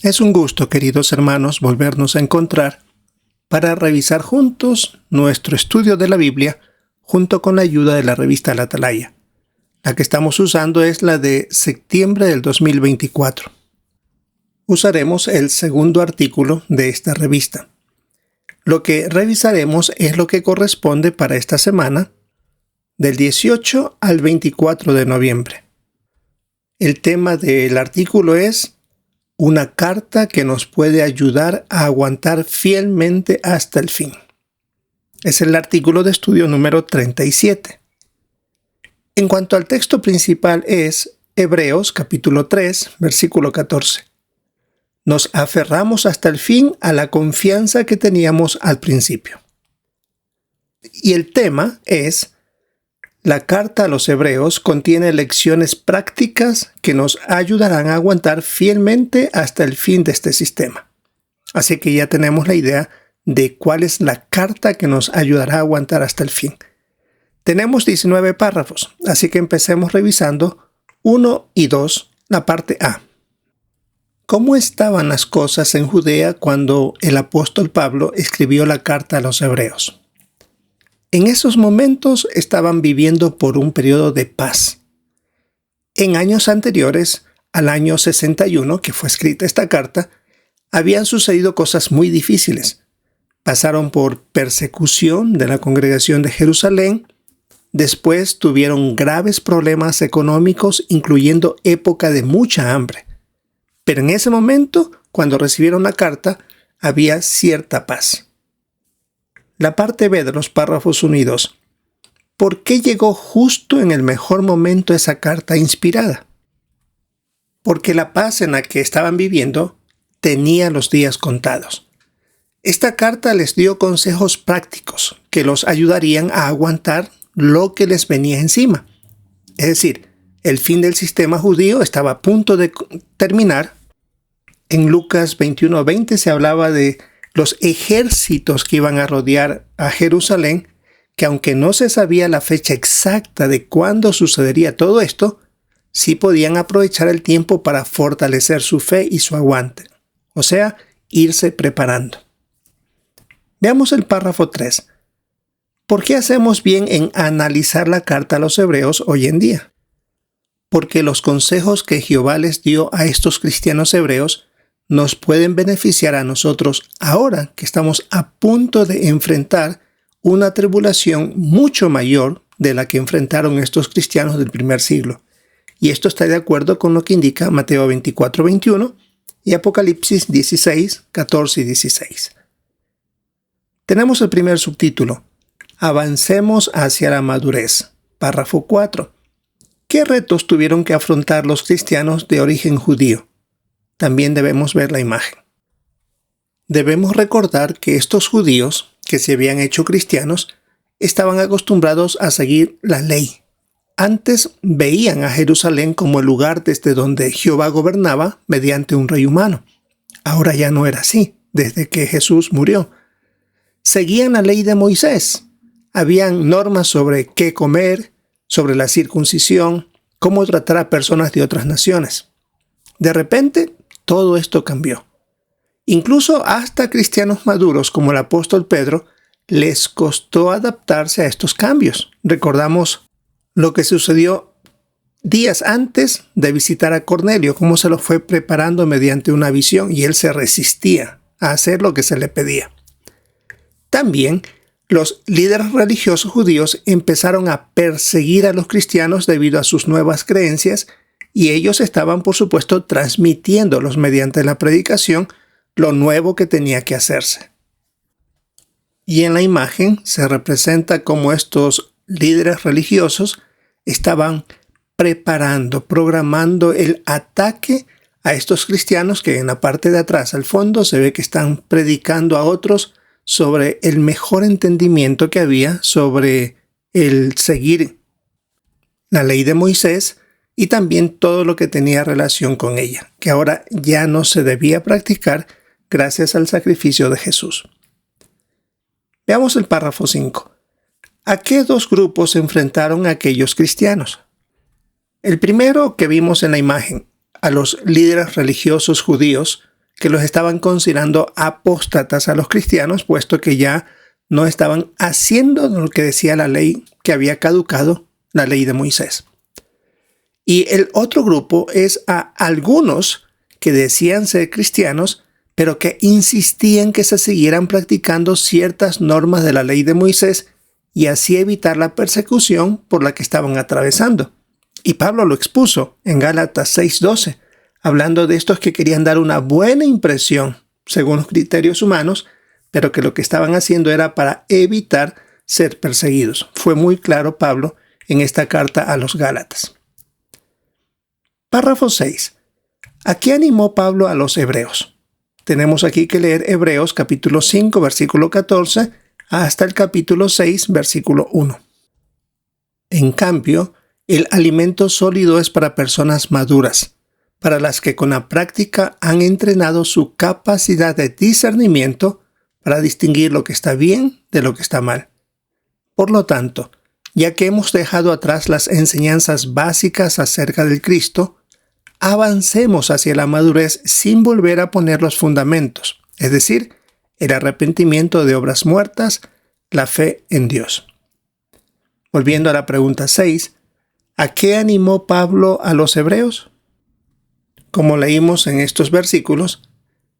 Es un gusto, queridos hermanos, volvernos a encontrar para revisar juntos nuestro estudio de la Biblia junto con la ayuda de la revista La Atalaya. La que estamos usando es la de septiembre del 2024. Usaremos el segundo artículo de esta revista. Lo que revisaremos es lo que corresponde para esta semana, del 18 al 24 de noviembre. El tema del artículo es una carta que nos puede ayudar a aguantar fielmente hasta el fin. Es el artículo de estudio número 37. En cuanto al texto principal es Hebreos capítulo 3, versículo 14. Nos aferramos hasta el fin a la confianza que teníamos al principio. Y el tema es: la carta a los Hebreos contiene lecciones prácticas que nos ayudarán a aguantar fielmente hasta el fin de este sistema. Así que ya tenemos la idea de cuál es la carta que nos ayudará a aguantar hasta el fin. Tenemos 19 párrafos, así que empecemos revisando 1 y 2, la parte A. ¿Cómo estaban las cosas en Judea cuando el apóstol Pablo escribió la carta a los Hebreos? En esos momentos estaban viviendo por un periodo de paz. En años anteriores, al año 61, que fue escrita esta carta, habían sucedido cosas muy difíciles. Pasaron por persecución de la congregación de Jerusalén, después tuvieron graves problemas económicos, incluyendo época de mucha hambre. Pero en ese momento, cuando recibieron la carta, había cierta paz. La parte B de los párrafos 1 y 2. ¿Por qué llegó justo en el mejor momento esa carta inspirada? Porque la paz en la que estaban viviendo tenía los días contados. Esta carta les dio consejos prácticos que los ayudarían a aguantar lo que les venía encima. Es decir, el fin del sistema judío estaba a punto de terminar. En Lucas 21:20 se hablaba de los ejércitos que iban a rodear a Jerusalén, que aunque no se sabía la fecha exacta de cuándo sucedería todo esto, sí podían aprovechar el tiempo para fortalecer su fe y su aguante, o sea, irse preparando. Veamos el párrafo 3. ¿Por qué hacemos bien en analizar la carta a los Hebreos hoy en día? Porque los consejos que Jehová les dio a estos cristianos hebreos nos pueden beneficiar a nosotros ahora que estamos a punto de enfrentar una tribulación mucho mayor de la que enfrentaron estos cristianos del primer siglo. Y esto está de acuerdo con lo que indica Mateo 24:21 y Apocalipsis 16, 14 y 16. Tenemos el primer subtítulo: Avancemos hacia la madurez. Párrafo 4. ¿Qué retos tuvieron que afrontar los cristianos de origen judío? También debemos ver la imagen. Debemos recordar que estos judíos, que se habían hecho cristianos, estaban acostumbrados a seguir la ley. Antes veían a Jerusalén como el lugar desde donde Jehová gobernaba mediante un rey humano. Ahora ya no era así, desde que Jesús murió. Seguían la ley de Moisés. Habían normas sobre qué comer, sobre la circuncisión, cómo tratar a personas de otras naciones. De repente, todo esto cambió. Incluso hasta cristianos maduros como el apóstol Pedro les costó adaptarse a estos cambios. Recordamos lo que sucedió días antes de visitar a Cornelio, cómo se lo fue preparando mediante una visión y él se resistía a hacer lo que se le pedía. También los líderes religiosos judíos empezaron a perseguir a los cristianos debido a sus nuevas creencias, y ellos estaban, por supuesto, transmitiéndolos mediante la predicación lo nuevo que tenía que hacerse. Y en la imagen se representa cómo estos líderes religiosos estaban preparando, programando el ataque a estos cristianos que en la parte de atrás, al fondo, se ve que están predicando a otros sobre el mejor entendimiento que había sobre el seguir la ley de Moisés y también todo lo que tenía relación con ella, que ahora ya no se debía practicar gracias al sacrificio de Jesús. Veamos el párrafo 5. ¿A qué dos grupos se enfrentaron aquellos cristianos? El primero que vimos en la imagen, a los líderes religiosos judíos que los estaban considerando apóstatas a los cristianos, puesto que ya no estaban haciendo lo que decía la ley que había caducado, la ley de Moisés. Y el otro grupo es a algunos que decían ser cristianos, pero que insistían que se siguieran practicando ciertas normas de la ley de Moisés y así evitar la persecución por la que estaban atravesando. Y Pablo lo expuso en Gálatas 6:12, hablando de estos que querían dar una buena impresión según los criterios humanos, pero que lo que estaban haciendo era para evitar ser perseguidos. Fue muy claro Pablo en esta carta a los Gálatas. Párrafo 6. ¿A qué animó Pablo a los hebreos? Tenemos aquí que leer Hebreos capítulo 5, versículo 14, hasta el capítulo 6, versículo 1. En cambio, el alimento sólido es para personas maduras, para las que con la práctica han entrenado su capacidad de discernimiento para distinguir lo que está bien de lo que está mal. Por lo tanto, ya que hemos dejado atrás las enseñanzas básicas acerca del Cristo, avancemos hacia la madurez sin volver a poner los fundamentos, es decir, el arrepentimiento de obras muertas, la fe en Dios. Volviendo a la pregunta 6, ¿a qué animó Pablo a los hebreos? Como leímos en estos versículos,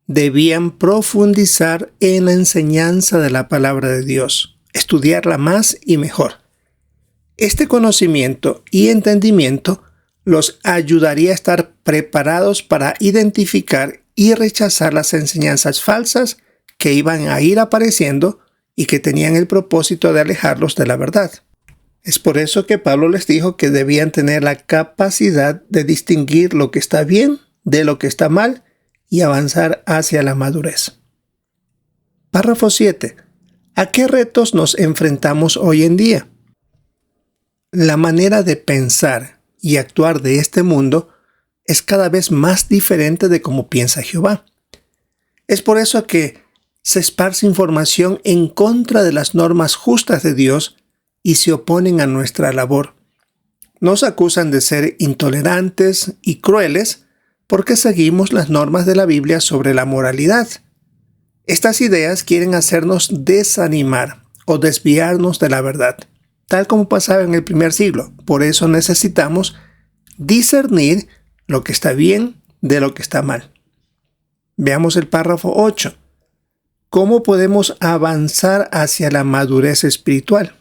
debían profundizar en la enseñanza de la palabra de Dios, estudiarla más y mejor. Este conocimiento y entendimiento los ayudaría a estar preparados para identificar y rechazar las enseñanzas falsas que iban a ir apareciendo y que tenían el propósito de alejarlos de la verdad. Es por eso que Pablo les dijo que debían tener la capacidad de distinguir lo que está bien de lo que está mal y avanzar hacia la madurez. Párrafo 7. ¿A qué retos nos enfrentamos hoy en día? La manera de pensar y actuar de este mundo es cada vez más diferente de cómo piensa Jehová. Es por eso que se esparce información en contra de las normas justas de Dios y se oponen a nuestra labor. Nos acusan de ser intolerantes y crueles porque seguimos las normas de la Biblia sobre la moralidad. Estas ideas quieren hacernos desanimar o desviarnos de la verdad, tal como pasaba en el primer siglo. Por eso necesitamos discernir lo que está bien de lo que está mal. Veamos el párrafo 8. ¿Cómo podemos avanzar hacia la madurez espiritual?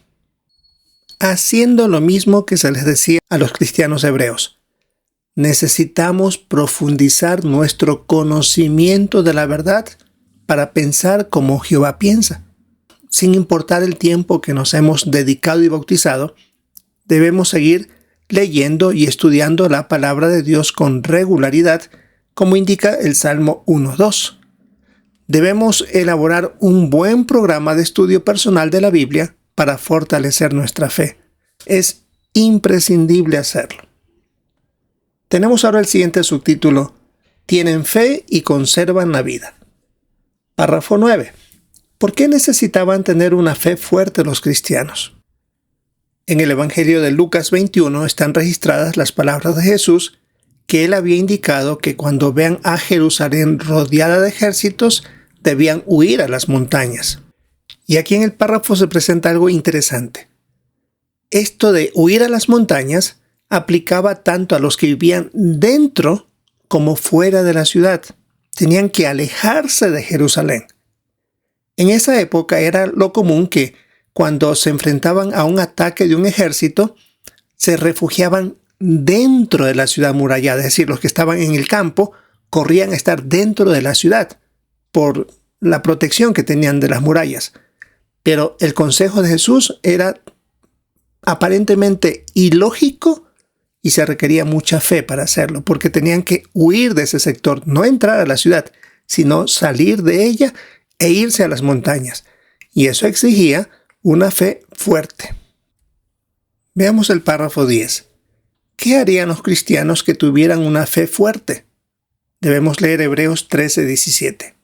Haciendo lo mismo que se les decía a los cristianos hebreos. Necesitamos profundizar nuestro conocimiento de la verdad para pensar como Jehová piensa. Sin importar el tiempo que nos hemos dedicado y bautizado, debemos seguir leyendo y estudiando la palabra de Dios con regularidad, como indica el Salmo 1:2. Debemos elaborar un buen programa de estudio personal de la Biblia para fortalecer nuestra fe. Es imprescindible hacerlo. Tenemos ahora el siguiente subtítulo: Tienen fe y conservan la vida. Párrafo 9. ¿Por qué necesitaban tener una fe fuerte los cristianos? En el Evangelio de Lucas 21 están registradas las palabras de Jesús que él había indicado que cuando vean a Jerusalén rodeada de ejércitos, debían huir a las montañas. Y aquí en el párrafo se presenta algo interesante. Esto de huir a las montañas aplicaba tanto a los que vivían dentro como fuera de la ciudad. Tenían que alejarse de Jerusalén. En esa época era lo común que cuando se enfrentaban a un ataque de un ejército, se refugiaban dentro de la ciudad amurallada. Es decir, los que estaban en el campo corrían a estar dentro de la ciudad por la protección que tenían de las murallas. Pero el consejo de Jesús era aparentemente ilógico y se requería mucha fe para hacerlo, porque tenían que huir de ese sector, no entrar a la ciudad, sino salir de ella e irse a las montañas. Y eso exigía una fe fuerte. Veamos el párrafo 10. ¿Qué harían los cristianos que tuvieran una fe fuerte? Debemos leer Hebreos 13:17.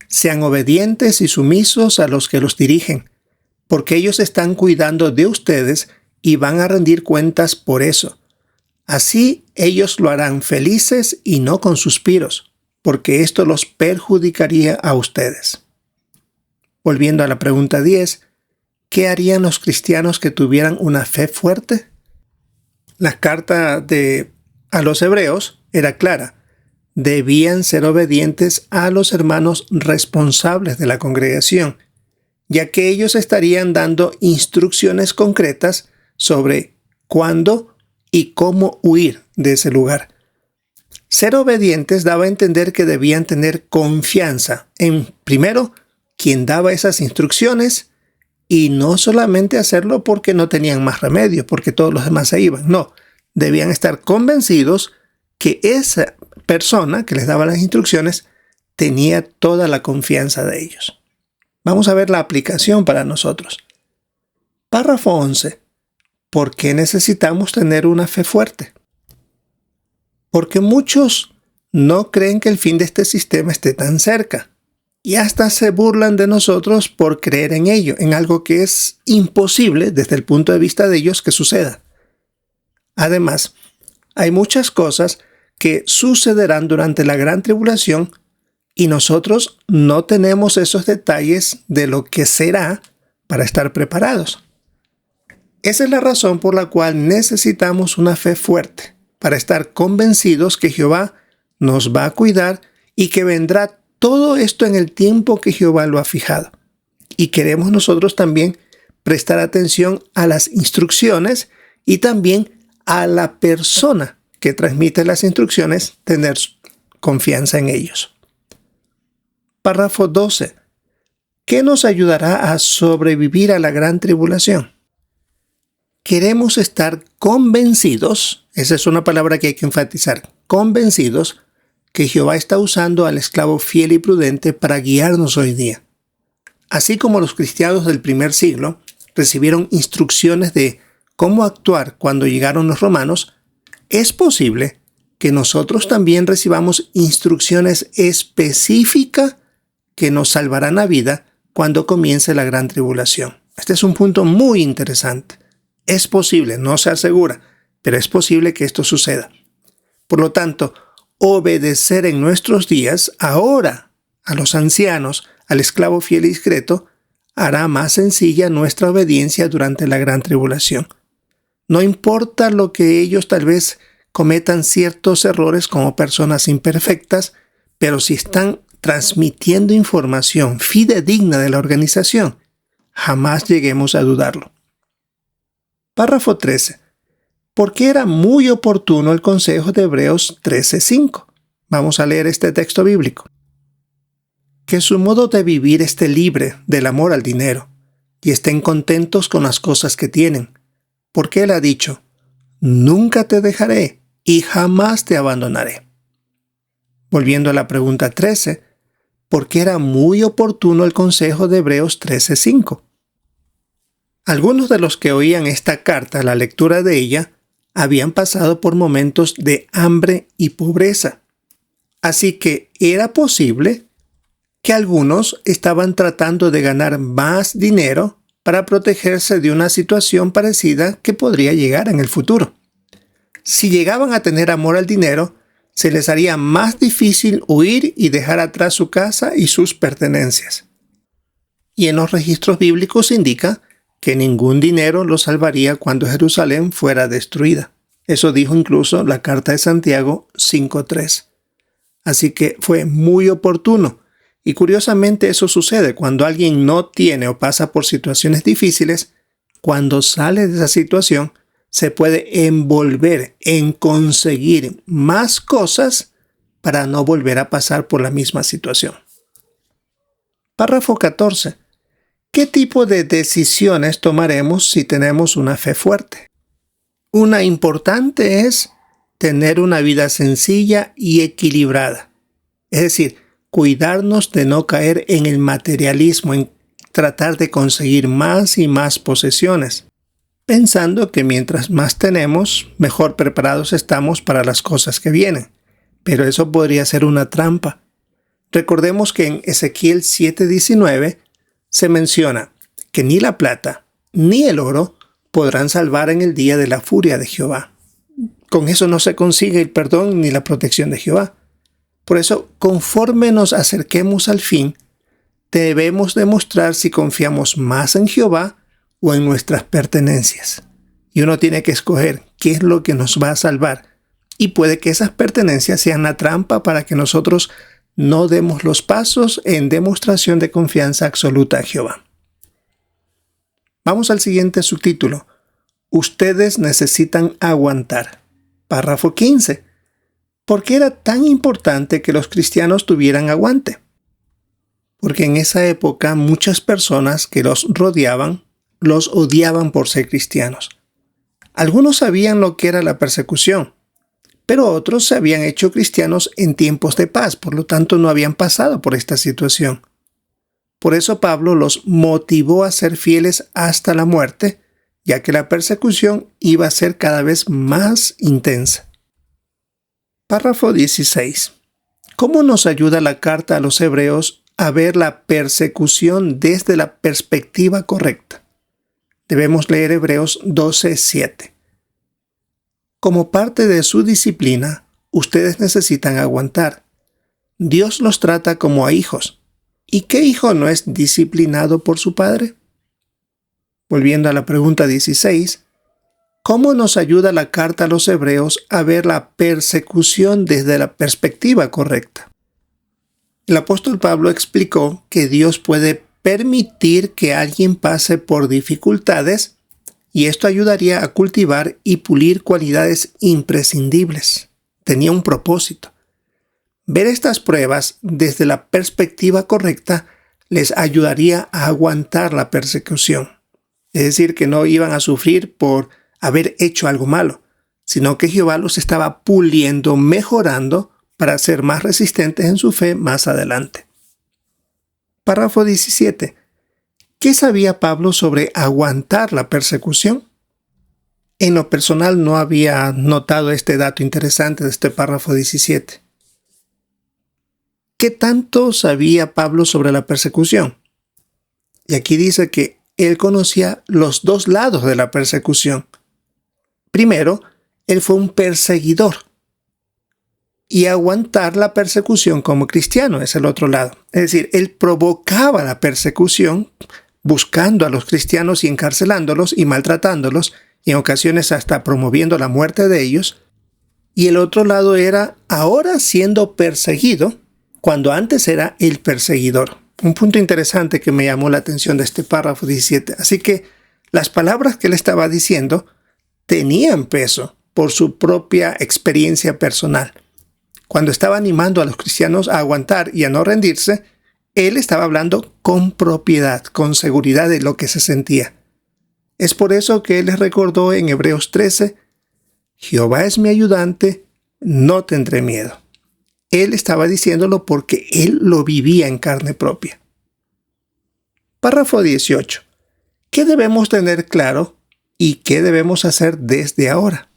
Sean obedientes y sumisos a los que los dirigen, porque ellos están cuidando de ustedes y van a rendir cuentas por eso. Así ellos lo harán felices y no con suspiros, porque esto los perjudicaría a ustedes. Volviendo a la pregunta 10, ¿qué harían los cristianos que tuvieran una fe fuerte? La carta a los hebreos era clara. Debían ser obedientes a los hermanos responsables de la congregación, ya que ellos estarían dando instrucciones concretas sobre cuándo y cómo huir de ese lugar. Ser obedientes daba a entender que debían tener confianza en, primero, quien daba esas instrucciones, y no solamente hacerlo porque no tenían más remedio, porque todos los demás se iban. No, debían estar convencidos que esa persona que les daba las instrucciones tenía toda la confianza de ellos. Vamos a ver la aplicación para nosotros. Párrafo 11. ¿Por qué necesitamos tener una fe fuerte? Porque muchos no creen que el fin de este sistema esté tan cerca y hasta se burlan de nosotros por creer en ello, en algo que es imposible desde el punto de vista de ellos que suceda. Además, hay muchas cosas que sucederán durante la gran tribulación y nosotros no tenemos esos detalles de lo que será para estar preparados. Esa es la razón por la cual necesitamos una fe fuerte, para estar convencidos que Jehová nos va a cuidar y que vendrá todo esto en el tiempo que Jehová lo ha fijado. Y queremos nosotros también prestar atención a las instrucciones y también a la persona que transmite las instrucciones, tener confianza en ellos. Párrafo 12. ¿Qué nos ayudará a sobrevivir a la gran tribulación? Queremos estar convencidos, esa es una palabra que hay que enfatizar, convencidos que Jehová está usando al esclavo fiel y prudente para guiarnos hoy día. Así como los cristianos del primer siglo recibieron instrucciones de cómo actuar cuando llegaron los romanos, es posible que nosotros también recibamos instrucciones específicas que nos salvarán la vida cuando comience la gran tribulación. Este es un punto muy interesante. Es posible, no se asegura, pero es posible que esto suceda. Por lo tanto, obedecer en nuestros días, ahora, a los ancianos, al esclavo fiel y discreto, hará más sencilla nuestra obediencia durante la gran tribulación. No importa lo que ellos tal vez cometan ciertos errores como personas imperfectas, pero si están transmitiendo información fidedigna de la organización, jamás lleguemos a dudarlo. Párrafo 13. ¿Por qué era muy oportuno el consejo de Hebreos 13:5? Vamos a leer este texto bíblico. Que su modo de vivir esté libre del amor al dinero y estén contentos con las cosas que tienen, porque Él ha dicho, nunca te dejaré y jamás te abandonaré. Volviendo a la pregunta 13, ¿por qué era muy oportuno el consejo de Hebreos 13:5? Algunos de los que oían esta carta, la lectura de ella, habían pasado por momentos de hambre y pobreza. Así que era posible que algunos estaban tratando de ganar más dinero para protegerse de una situación parecida que podría llegar en el futuro. Si llegaban a tener amor al dinero, se les haría más difícil huir y dejar atrás su casa y sus pertenencias. Y en los registros bíblicos indica que ningún dinero los salvaría cuando Jerusalén fuera destruida. Eso dijo incluso la carta de Santiago 5:3. Así que fue muy oportuno. Y curiosamente eso sucede cuando alguien no tiene o pasa por situaciones difíciles. Cuando sale de esa situación, se puede envolver en conseguir más cosas para no volver a pasar por la misma situación. Párrafo 14. ¿Qué tipo de decisiones tomaremos si tenemos una fe fuerte? Una importante es tener una vida sencilla y equilibrada. Es decir, cuidarnos de no caer en el materialismo, en tratar de conseguir más y más posesiones, pensando que mientras más tenemos, mejor preparados estamos para las cosas que vienen. Pero eso podría ser una trampa. Recordemos que en Ezequiel 7:19 se menciona que ni la plata ni el oro podrán salvar en el día de la furia de Jehová. Con eso no se consigue el perdón ni la protección de Jehová. Por eso, conforme nos acerquemos al fin, debemos demostrar si confiamos más en Jehová o en nuestras pertenencias. Y uno tiene que escoger qué es lo que nos va a salvar. Y puede que esas pertenencias sean la trampa para que nosotros no demos los pasos en demostración de confianza absoluta a Jehová. Vamos al siguiente subtítulo. Ustedes necesitan aguantar. Párrafo 15. ¿Por qué era tan importante que los cristianos tuvieran aguante? Porque en esa época muchas personas que los rodeaban los odiaban por ser cristianos. Algunos sabían lo que era la persecución, pero otros se habían hecho cristianos en tiempos de paz, por lo tanto no habían pasado por esta situación. Por eso Pablo los motivó a ser fieles hasta la muerte, ya que la persecución iba a ser cada vez más intensa. Párrafo 16. ¿Cómo nos ayuda la carta a los hebreos a ver la persecución desde la perspectiva correcta? Debemos leer Hebreos 12:7. Como parte de su disciplina, ustedes necesitan aguantar. Dios los trata como a hijos. ¿Y qué hijo no es disciplinado por su padre? Volviendo a la pregunta 16, ¿cómo nos ayuda la carta a los hebreos a ver la persecución desde la perspectiva correcta? El apóstol Pablo explicó que Dios puede permitir que alguien pase por dificultades y esto ayudaría a cultivar y pulir cualidades imprescindibles. Tenía un propósito. Ver estas pruebas desde la perspectiva correcta les ayudaría a aguantar la persecución. Es decir, que no iban a sufrir por haber hecho algo malo, sino que Jehová los estaba puliendo, mejorando para ser más resistentes en su fe más adelante. Párrafo 17. ¿Qué sabía Pablo sobre aguantar la persecución? En lo personal no había notado este dato interesante de este párrafo 17. ¿Qué tanto sabía Pablo sobre la persecución? Y aquí dice que él conocía los dos lados de la persecución. Primero, él fue un perseguidor. Y aguantar la persecución como cristiano es el otro lado. Es decir, él provocaba la persecución buscando a los cristianos y encarcelándolos y maltratándolos y en ocasiones hasta promoviendo la muerte de ellos. Y el otro lado era ahora siendo perseguido cuando antes era el perseguidor. Un punto interesante que me llamó la atención de este párrafo 17. Así que las palabras que él estaba diciendo tenían peso por su propia experiencia personal. Cuando estaba animando a los cristianos a aguantar y a no rendirse, él estaba hablando con propiedad, con seguridad de lo que se sentía. Es por eso que él les recordó en Hebreos 13, Jehová es mi ayudante, no tendré miedo. Él estaba diciéndolo porque él lo vivía en carne propia. Párrafo 18. ¿Qué debemos tener claro y qué debemos hacer desde ahora?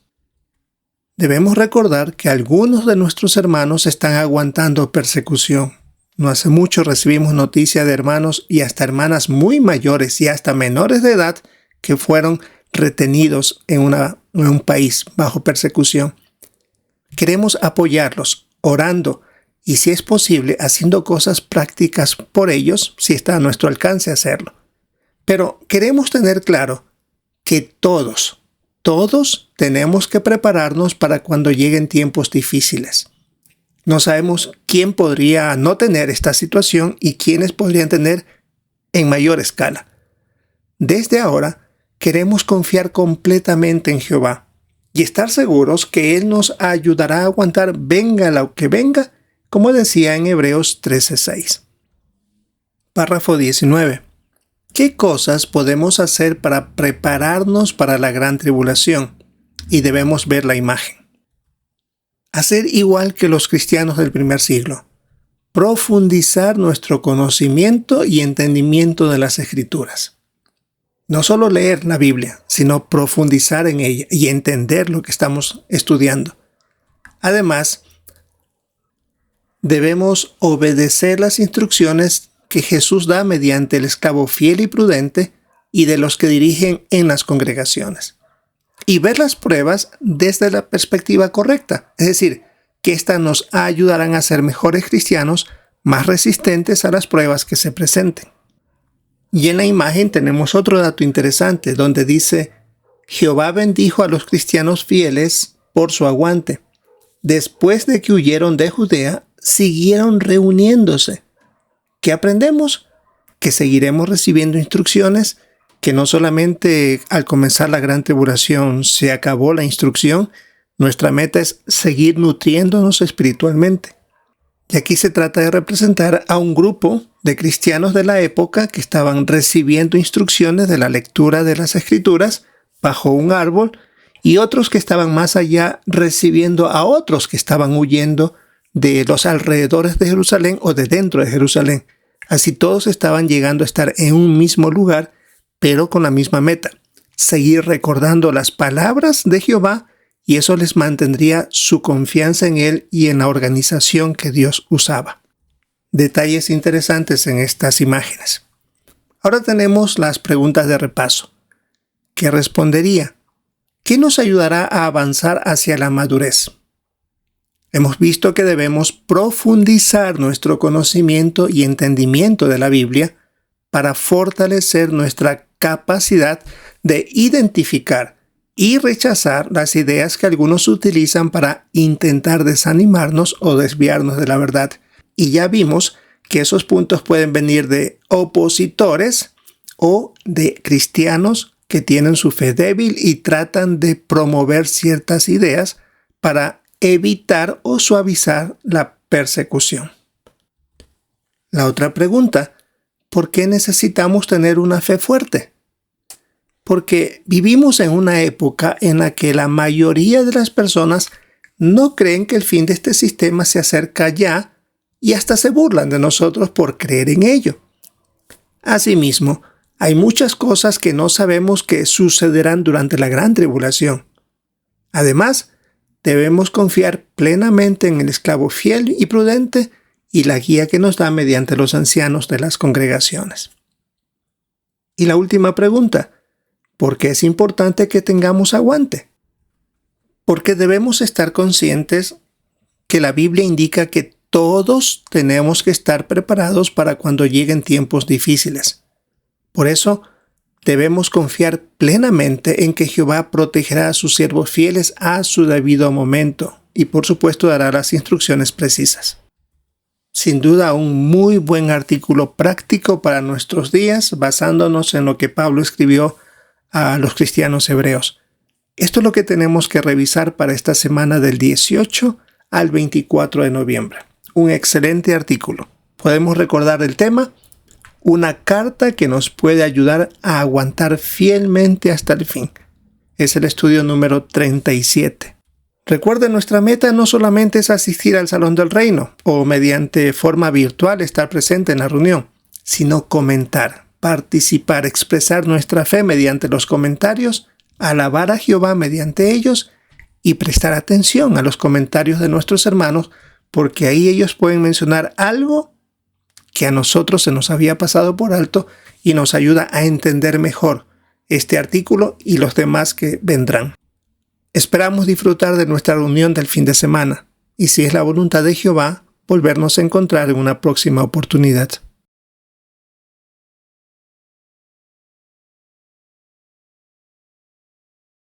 Debemos recordar que algunos de nuestros hermanos están aguantando persecución. No hace mucho recibimos noticia de hermanos y hasta hermanas muy mayores y hasta menores de edad que fueron retenidos en un país bajo persecución. Queremos apoyarlos, orando y si es posible haciendo cosas prácticas por ellos, si está a nuestro alcance hacerlo. Pero queremos tener claro que todos tenemos que prepararnos para cuando lleguen tiempos difíciles. No sabemos quién podría no tener esta situación y quiénes podrían tener en mayor escala. Desde ahora, queremos confiar completamente en Jehová y estar seguros que Él nos ayudará a aguantar venga lo que venga, como decía en Hebreos 13:6. Párrafo 19. ¿Qué cosas podemos hacer para prepararnos para la gran tribulación? Y debemos ver la imagen. Hacer igual que los cristianos del primer siglo. Profundizar nuestro conocimiento y entendimiento de las Escrituras. No solo leer la Biblia, sino profundizar en ella y entender lo que estamos estudiando. Además, debemos obedecer las instrucciones que Jesús da mediante el esclavo fiel y prudente y de los que dirigen en las congregaciones. Y ver las pruebas desde la perspectiva correcta, es decir, que éstas nos ayudarán a ser mejores cristianos, más resistentes a las pruebas que se presenten. Y en la imagen tenemos otro dato interesante, donde dice: Jehová bendijo a los cristianos fieles por su aguante. Después de que huyeron de Judea, siguieron reuniéndose. ¿Qué aprendemos? Que seguiremos recibiendo instrucciones, que no solamente al comenzar la gran tribulación se acabó la instrucción, nuestra meta es seguir nutriéndonos espiritualmente. Y aquí se trata de representar a un grupo de cristianos de la época que estaban recibiendo instrucciones de la lectura de las Escrituras bajo un árbol, y otros que estaban más allá recibiendo a otros que estaban huyendo de los alrededores de Jerusalén o de dentro de Jerusalén. Así todos estaban llegando a estar en un mismo lugar, pero con la misma meta: seguir recordando las palabras de Jehová, y eso les mantendría su confianza en Él y en la organización que Dios usaba. Detalles interesantes en estas imágenes. Ahora tenemos las preguntas de repaso. ¿Qué respondería? ¿Qué nos ayudará a avanzar hacia la madurez? Hemos visto que debemos profundizar nuestro conocimiento y entendimiento de la Biblia para fortalecer nuestra capacidad de identificar y rechazar las ideas que algunos utilizan para intentar desanimarnos o desviarnos de la verdad. Y ya vimos que esos puntos pueden venir de opositores o de cristianos que tienen su fe débil y tratan de promover ciertas ideas para evitar o suavizar la persecución. La otra pregunta: ¿por qué necesitamos tener una fe fuerte? Porque vivimos en una época en la que la mayoría de las personas no creen que el fin de este sistema se acerca ya, y hasta se burlan de nosotros por creer en ello. Asimismo, hay muchas cosas que no sabemos que sucederán durante la gran tribulación. Además, debemos confiar plenamente en el esclavo fiel y prudente y la guía que nos da mediante los ancianos de las congregaciones. Y la última pregunta: ¿por qué es importante que tengamos aguante? Porque debemos estar conscientes que la Biblia indica que todos tenemos que estar preparados para cuando lleguen tiempos difíciles. Por eso, debemos confiar plenamente en que Jehová protegerá a sus siervos fieles a su debido momento y, por supuesto, dará las instrucciones precisas. Sin duda, un muy buen artículo práctico para nuestros días, basándonos en lo que Pablo escribió a los cristianos hebreos. Esto es lo que tenemos que revisar para esta semana del 18 al 24 de noviembre. Un excelente artículo. Podemos recordar el tema: una carta que nos puede ayudar a aguantar fielmente hasta el fin. Es el estudio número 37. Recuerden, nuestra meta no solamente es asistir al Salón del Reino o mediante forma virtual estar presente en la reunión, sino comentar, participar, expresar nuestra fe mediante los comentarios, alabar a Jehová mediante ellos y prestar atención a los comentarios de nuestros hermanos, porque ahí ellos pueden mencionar algo que a nosotros se nos había pasado por alto y nos ayuda a entender mejor este artículo y los demás que vendrán. Esperamos disfrutar de nuestra reunión del fin de semana y, si es la voluntad de Jehová, volvernos a encontrar en una próxima oportunidad.